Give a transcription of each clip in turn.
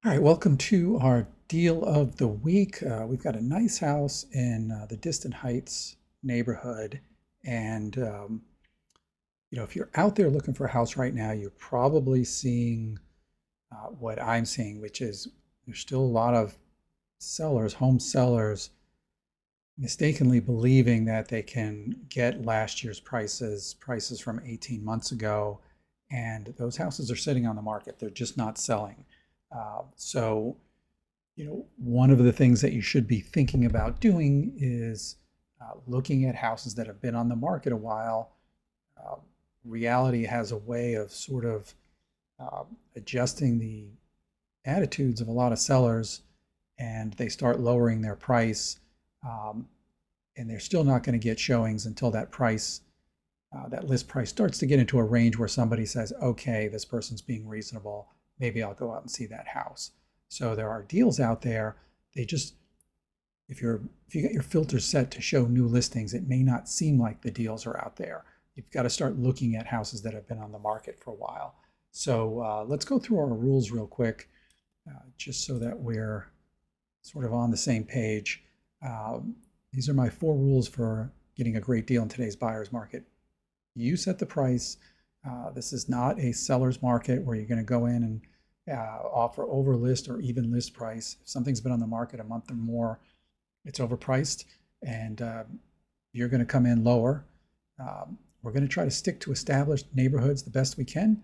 All right, welcome to our deal of the week. We've got a nice house in the Distant Heights neighborhood. And, if you're out there looking for a house right now, you're probably seeing what I'm seeing, which is there's still a lot of sellers, home sellers, mistakenly believing that they can get last year's prices from 18 months ago. And those houses are sitting on the market. They're just not selling. So, one of the things that you should be thinking about doing is looking at houses that have been on the market a while. Uh, Reality has a way of sort of adjusting the attitudes of a lot of sellers, and they start lowering their price, um, and they're still not going to get showings until that list price starts to get into a range where somebody says, okay, this person's being reasonable. Maybe I'll go out and see that house. So there are deals out there. They just, if you get your filters set to show new listings, it may not seem like the deals are out there. You've got to start looking at houses that have been on the market for a while. So let's go through our rules real quick, just so that we're sort of on the same page. These are my 4 rules for getting a great deal in today's buyer's market. You set the price. This is not a seller's market where you're going to go in and offer over list or even list price. If something's been on the market a month or more, it's overpriced, and you're going to come in lower. We're going to try to stick to established neighborhoods the best we can,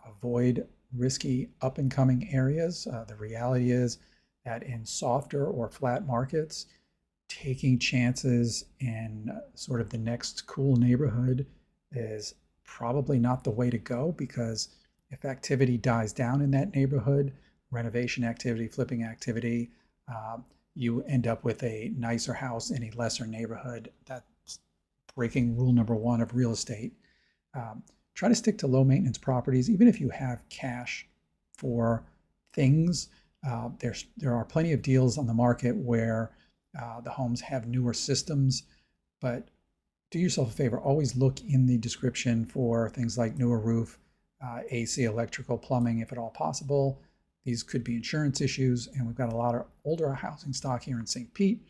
avoid risky up and coming areas. The reality is that in softer or flat markets, taking chances in sort of the next cool neighborhood is probably not the way to go, because if activity dies down in that neighborhood, renovation activity, flipping activity, you end up with a nicer house in a lesser neighborhood. That's breaking rule number 1 of real estate. Try to stick to low maintenance properties, even if you have cash for things. There are plenty of deals on the market where the homes have newer systems, but do yourself a favor, always look in the description for things like newer roof, AC, electrical, plumbing, if at all possible. These could be insurance issues, and we've got a lot of older housing stock here in St. Pete,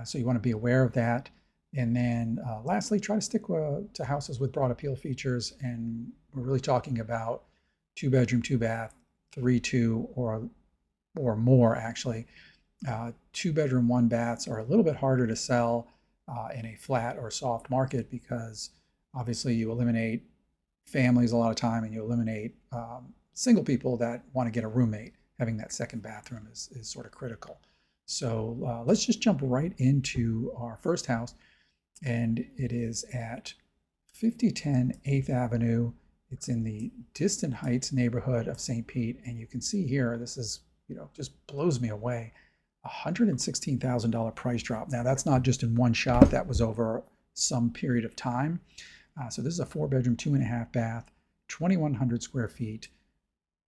so you want to be aware of that. And then lastly, try to stick to houses with broad appeal features, and we're really talking about 2-bedroom, 2-bath, 3-2, or more actually. 2-bedroom, 1-baths are a little bit harder to sell in a flat or soft market, because obviously you eliminate families a lot of time, and you eliminate single people that want to get a roommate. Having that second bathroom is sort of critical. So let's just jump right into our first house, and it is at 5010 8th Avenue. It's in the Distant Heights neighborhood of St. Pete, and you can see here, this is, just blows me away. $116,000 price drop. Now, that's not just in one shot. That was over some period of time. So this is a 4-bedroom, 2.5-bath, 2,100 square feet.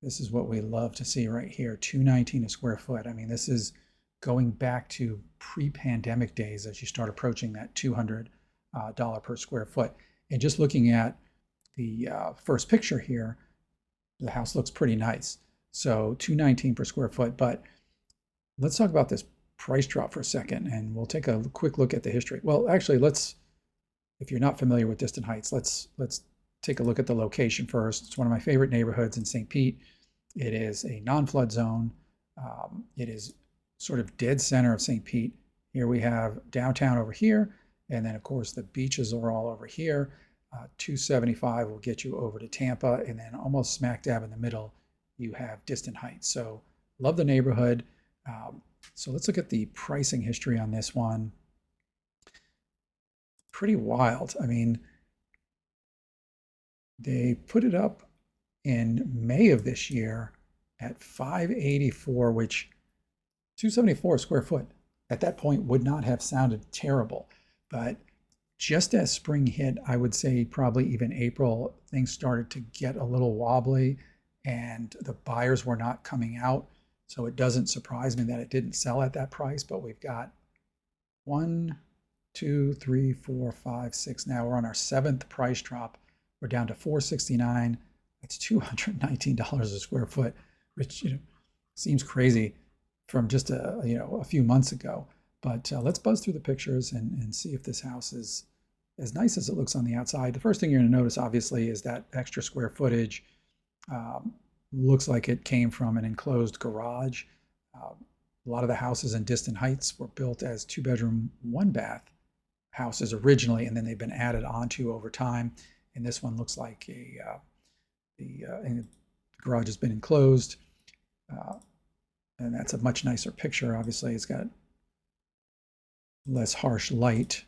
This is what we love to see right here, $219 a square foot. I mean, this is going back to pre-pandemic days as you start approaching that $200 per square foot. And just looking at the first picture here, the house looks pretty nice. So $219 per square foot, but let's talk about this price drop for a second, and we'll take a quick look at the history. Well, actually, if you're not familiar with Distant Heights, let's take a look at the location first. It's one of my favorite neighborhoods in St. Pete. It is a non-flood zone. It is sort of dead center of St. Pete. Here we have downtown over here, and then of course the beaches are all over here. 275 will get you over to Tampa, and then almost smack dab in the middle, you have Distant Heights. So love the neighborhood. So let's look at the pricing history on this one. Pretty wild. I mean, they put it up in May of this year at 584, which 274 a square foot at that point would not have sounded terrible. But just as spring hit, I would say probably even April, things started to get a little wobbly, and the buyers were not coming out. So it doesn't surprise me that it didn't sell at that price. But we've got 1, 2, 3, 4, 5, 6. Now we're on our 7th price drop. We're down to $469. That's $219 a square foot, which Seems crazy from just a few months ago. But let's buzz through the pictures and see if this house is as nice as it looks on the outside. The first thing you're going to notice, obviously, is that extra square footage. Um, Looks like it came from an enclosed garage. A lot of the houses in Distant Heights were built as 2-bedroom, 1-bath houses originally, and then they've been added onto over time. And this one looks like the garage has been enclosed, and that's a much nicer picture. Obviously, it's got less harsh light,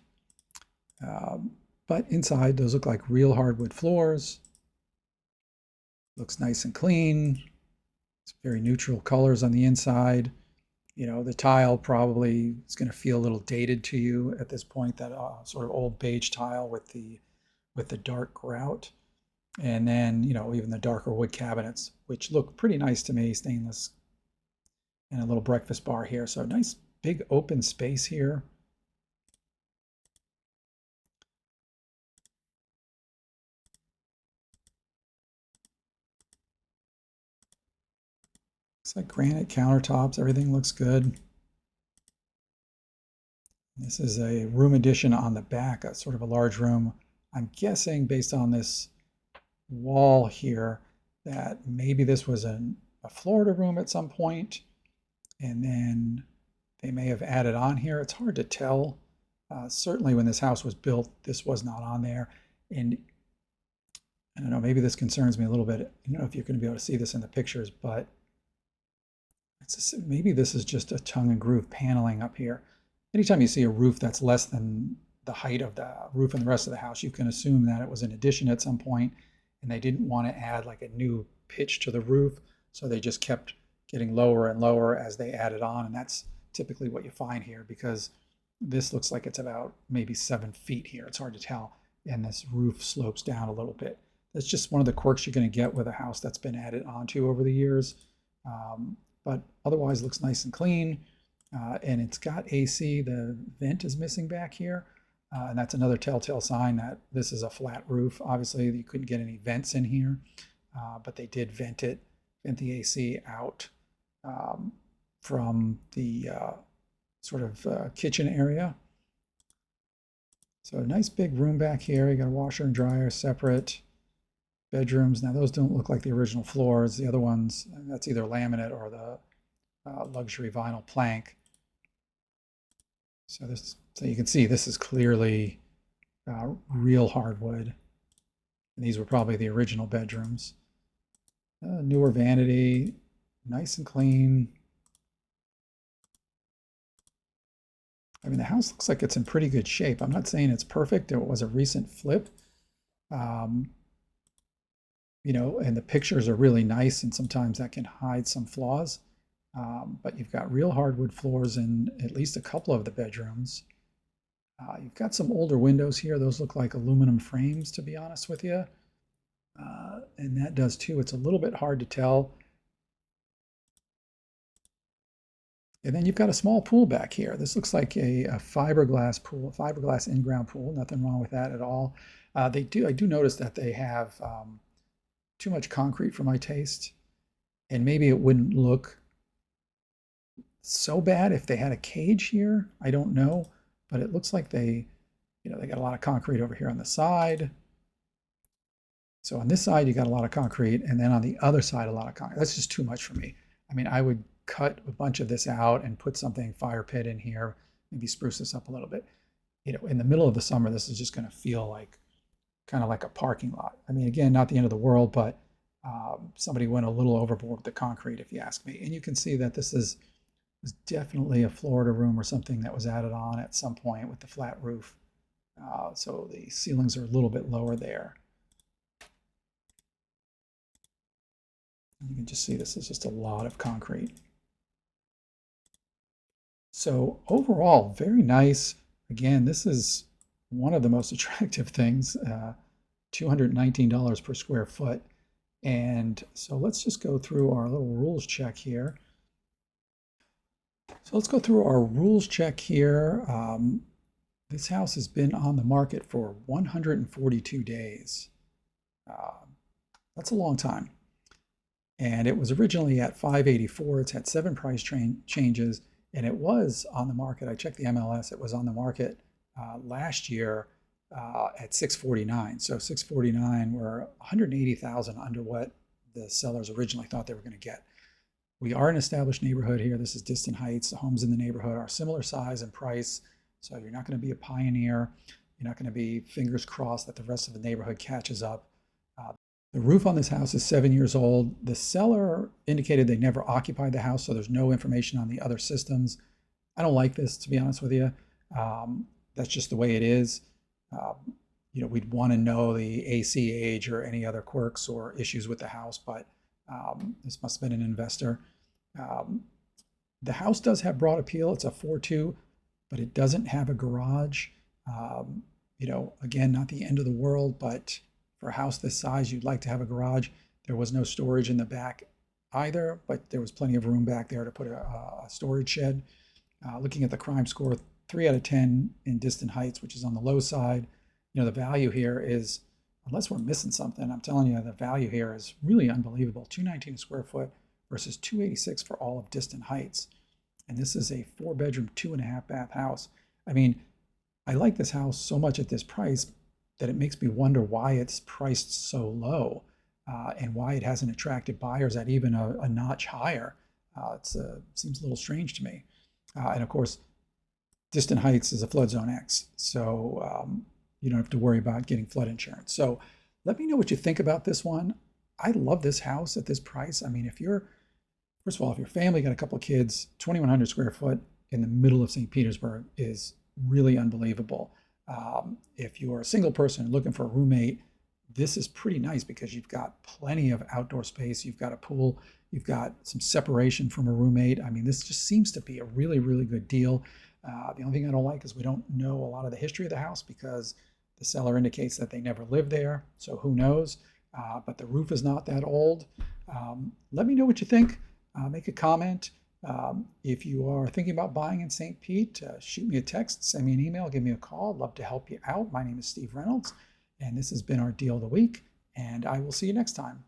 but inside those look like real hardwood floors. Looks nice and clean. It's very neutral colors on the inside. The tile probably is going to feel a little dated to you at this point, that sort of old beige tile with the dark grout. And then, even the darker wood cabinets, which look pretty nice to me, stainless, and a little breakfast bar here. So nice big open space here. Looks like granite countertops. Everything looks good. This is a room addition on the back, a sort of a large room. I'm guessing, based on this wall here, that maybe this was a Florida room at some point, and then they may have added on here. It's hard to tell. Certainly when this house was built, this was not on there. And I don't know, maybe this concerns me a little bit. I don't know if you're going to be able to see this in the pictures, but maybe this is just a tongue and groove paneling up here. Anytime you see a roof that's less than the height of the roof and the rest of the house, you can assume that it was an addition at some point, and they didn't want to add like a new pitch to the roof, so they just kept getting lower and lower as they added on. And that's typically what you find here, because this looks like it's about maybe 7 feet here. It's hard to tell, and this roof slopes down a little bit. That's just one of the quirks you're going to get with a house that's been added onto over the years. But otherwise looks nice and clean. And it's got AC. The vent is missing back here. And that's another telltale sign that this is a flat roof. Obviously, you couldn't get any vents in here, but they did vent the AC out from the sort of kitchen area. So a nice big room back here. You got a washer and dryer separate. Bedrooms. Now those don't look like the original floors. The other ones, that's either laminate or the luxury vinyl plank. So you can see this is clearly real hardwood. And these were probably the original bedrooms. Newer vanity, nice and clean. I mean, the house looks like it's in pretty good shape. I'm not saying it's perfect. It was a recent flip. And the pictures are really nice, and sometimes that can hide some flaws. But you've got real hardwood floors in at least a couple of the bedrooms. You've got some older windows here. Those look like aluminum frames, to be honest with you. And that does too. It's a little bit hard to tell. And then you've got a small pool back here. This looks like a fiberglass pool, a fiberglass in-ground pool. Nothing wrong with that at all. I do notice that they have too much concrete for my taste. And maybe it wouldn't look so bad if they had a cage here. I don't know, but it looks like they got a lot of concrete over here on the side. So on this side, you got a lot of concrete, and then on the other side, a lot of concrete. That's just too much for me. I mean, I would cut a bunch of this out and put something fire pit in here, maybe spruce this up a little bit. In the middle of the summer, this is just going to feel like kind of like a parking lot. I mean, again, not the end of the world, but somebody went a little overboard with the concrete, if you ask me. And you can see that this is definitely a Florida room or something that was added on at some point with the flat roof. So the ceilings are a little bit lower there. And you can just see this is just a lot of concrete. So overall, very nice. Again, this is one of the most attractive things, $219 per square foot. And so let's just go through our little rules check here. So let's go through our rules check here. This house has been on the market for 142 days. That's a long time. and it was originally at 584. It's had 7 price changes, and it was on the market. I checked the MLS. It was on the market last year at 649. So 649 were 180,000 under what the sellers originally thought they were going to get. We are an established neighborhood here. This is Distant Heights. The homes in the neighborhood are similar size and price, so you're not going to be a pioneer. You're not going to be fingers crossed that the rest of the neighborhood catches up. The roof on this house is 7 years old. The seller indicated they never occupied the house, so there's no information on the other systems. I don't like this, to be honest with you. That's just the way it is. We'd want to know the AC age or any other quirks or issues with the house, but this must have been an investor. The house does have broad appeal. It's a 4.2, but it doesn't have a garage. Again, not the end of the world, but for a house this size, you'd like to have a garage. There was no storage in the back either, but there was plenty of room back there to put a storage shed. Looking at the crime score, 3 out of 10 in Distant Heights, which is on the low side. The value here is, unless we're missing something, I'm telling you, the value here is really unbelievable. $219 a square foot versus $286 for all of Distant Heights. And this is a 4-bedroom, 2.5 bath house. I mean, I like this house so much at this price that it makes me wonder why it's priced so low and why it hasn't attracted buyers at even a notch higher. It seems a little strange to me. And of course, Distant Heights is a flood zone X, so you don't have to worry about getting flood insurance. So let me know what you think about this one. I love this house at this price. I mean, first of all, if your family got a couple of kids, 2,100 square foot in the middle of St. Petersburg is really unbelievable. If you're a single person looking for a roommate, this is pretty nice because you've got plenty of outdoor space. You've got a pool. You've got some separation from a roommate. I mean, this just seems to be a really, really good deal. The only thing I don't like is we don't know a lot of the history of the house because the seller indicates that they never lived there. So who knows? But the roof is not that old. Let me know what you think. Make a comment. If you are thinking about buying in St. Pete, shoot me a text, send me an email, give me a call. I'd love to help you out. My name is Steve Reynolds, and this has been our Deal of the Week, and I will see you next time.